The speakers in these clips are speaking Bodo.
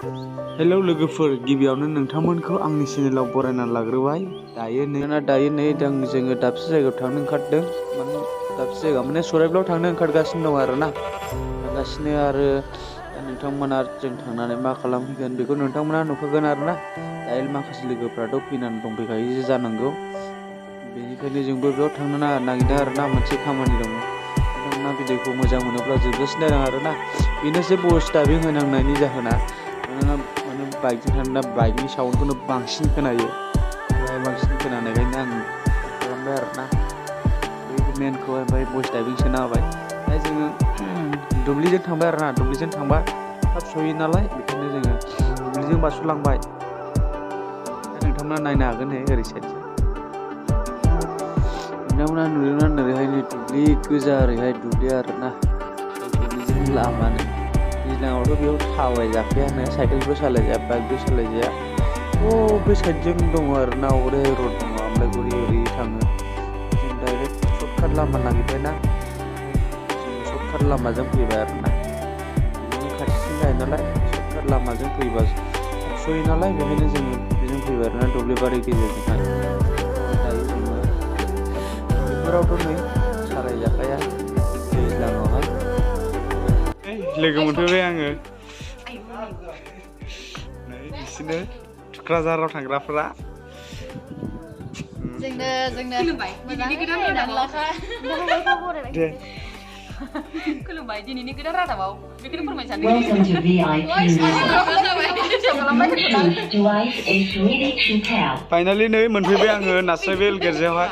हेलौ लोगोफोर, गिबियावनो नोंथांमोनखौ आंनि चेनेलाव बरायना लाग्रोबाय। दायो नै जोङो दाबसे जायगायाव थांनो ओंखारदों। दाबसे जायगा माने सराइबिलाव थांनो ओंखारगासिनो दं आरोना। आरो नोंथांमोना जों थांनानै मा खालामहैगोन बेखौ नोंथांमोना नुखागोन आरोना। दायो माखासे लोगोफ्राथ' फैनानै दंफैखायो जानांगौ। बेनिखायनो जोंबो बेयाव थांनो नागिरदों आरोना, मोनसे खामानि दङ। नोंथांमोना भिडिअखौ मोजां मोनोब्ला जोबजासिम नायदों आरोना। बेनोसै भइस डाबिं होनांनायनि जाहोना। माने बाइकजों थाङोब्ला बाइकनि साउन्डखौनो बांसिन खोनायो। बांसिन खोनानायखायनो आं खालामबाय आरोना। बै मेनखौहाय ओमफ्राय भइस डाबिं सोना होबाय। दा जोङो दुब्लिजों थांबाय आरोना। दुब्लिजों थांबा थाब सहैयो नालाय, बेखायनो जोङो दुब्लिजों बारस'लांबाय। दा नोंथांमोना नायनो हागोन नै ओरै साइडजों। नोंथांमोना नुदोंना ओरैहाय नै दुब्लि गोजा, ओरैहाय दुब्लि आरोना। दुब्लिजों लामानो दैज्लाङावथ' बेयाव थाबायजाखायानो, साइकेलबो सालायजाया, बाइकबो सालायजाया। बे साइडजों दङ आरोना, ओरैहाय रड दङ, ओमफ्राय ओरै थाङो। जों डाइरेक्ट सर्टकाट लामा नागिरबायना, जों सर्टकाट लामाजों फैबाय आरोना। बिदिनो खाथिसिन जायो नालाय, सर्टकाट लामाजों फैबा सहैयो नालाय, बेखायनो जोङो बेजों फैबाय आरोना, दुब्लिबारि गेजेरजोंहाय। दायो जोङो बेफोरावथ' नै सालायजाखाया दैज्लाङावहाय। लोगो मोनफैबाय आङो। नै बिसोरनो तुक्राझाराव थांग्राफोरा। जोंनो मोजाङै नायनानै लाखा। दे। खुलुमबाय, दिनैनि गोदान रादाबाव बेखौनो फोरमायनो सानदों। फाइनालि नै मोनफैबाय आङो नास्रायबिल गिर्जायावहाय।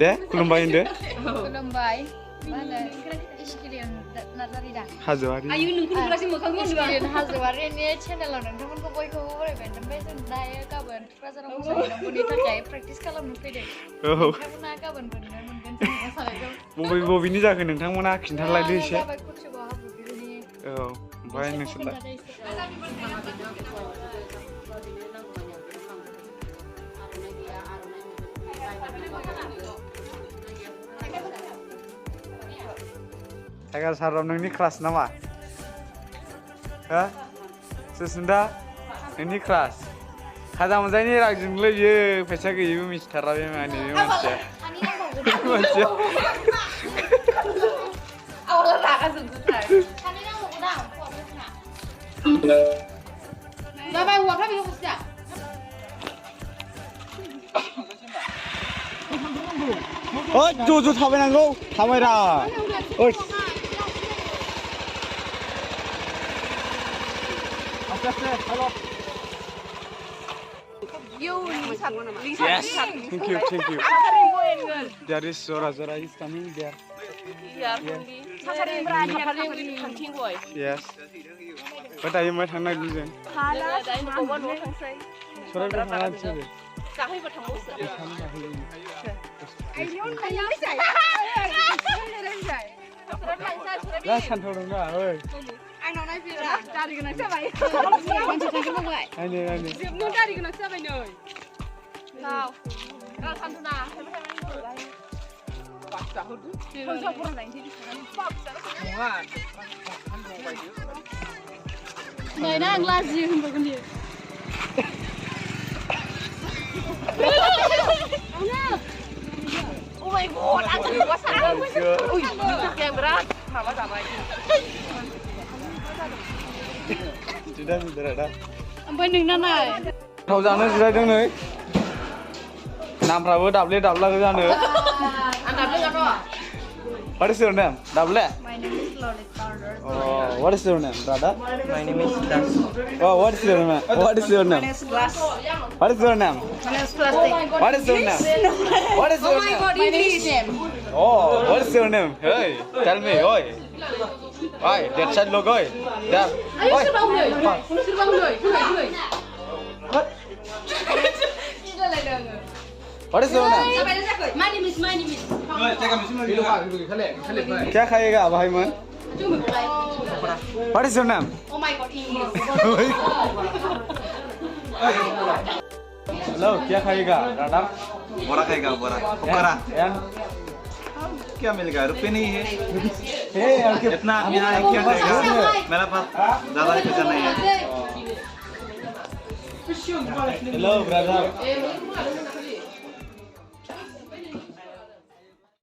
दे खुलुमबाय होनदो। खुलुमबाय। मा होनो इस्किलियन नार्जारि दा? हाजोवारि। आयु नोंखौ नुब्लासो मोखां मोनदों। इस्किलियन हाजोवारिनि चेनेलाव नोंथांमोनखौ बयखौबो बरायबाय। ओमफ्राय जों दायो गाबोन तुक्राझाराव मोसाहैनांगौनि थाखाय प्रेक्टिस खालामनो फैदों। नोंथांमोना गाबोन मोनगोन जों मोसानायखौ। बबेनि जाखो नोंथांमोना खिन्थालायदो एसे। जाबाय कुर्सेबाव हाब्रुगिरिनि। औ, ओमफ्राय नोंसोरलाय? तुक्राझाराव नोंनि क्लास नामा? हो? सुसुन्दा नोंनि क्लास? खाजा मोनजायनि रांजोंलै बियो, फैसा गैयैबो मिथिथारा बे मानसिया। जाबाय हौवाफ्रा बेखौ खिथा। ज' थाबायनांगौ, थाबायरा। Yes, thank you. There is Tukrajharao is coming there. Yes. दायो मा थांनो नागिरदों जों? सराइबिलाव थांनोसै। जाहैबा थांबावसो। सानथाव दं ना, ओइ। आंनाव नायफैरा, गारि गोनां जाबाय। नायनो। जोबनो गारि गोनां जाबाय नै। सानथुना। नै ना आं लाजियो होनबावगोन बियो। Oh my god, आं थांबा सानदों। थाखाय बिराद माबा जाबाय। ओमफ्राय नोंना नाय। थाव जानो जिरायदों नै। नामफ्राबो दाब्ले दाब्ला जानो। आं दाब्ले जानो। What is your name? Dable? My name is Lolita. Oh, what is your name, brother? My name is Das. Oh, what is your name? What is your name? My name is Glass. What is your name? My name is Plastic. What is your name? What is your name? My name is Sam. Oh, what is your name? Hey, tell me, oi. Oi, that side look, oi. There. Oi. What is your name? My name is. क्या खाएगा भाई मन? What is your name? Oh my god, English. Hello, क्या खाएगा? राधा? बोरा खाएगा बोरा पोकरा क्या मिलेगा रुपये नहीं है इतना यहाँ क्या खाएगा मेरा पास ज़्यादा पैसा नहीं है Hello, brother.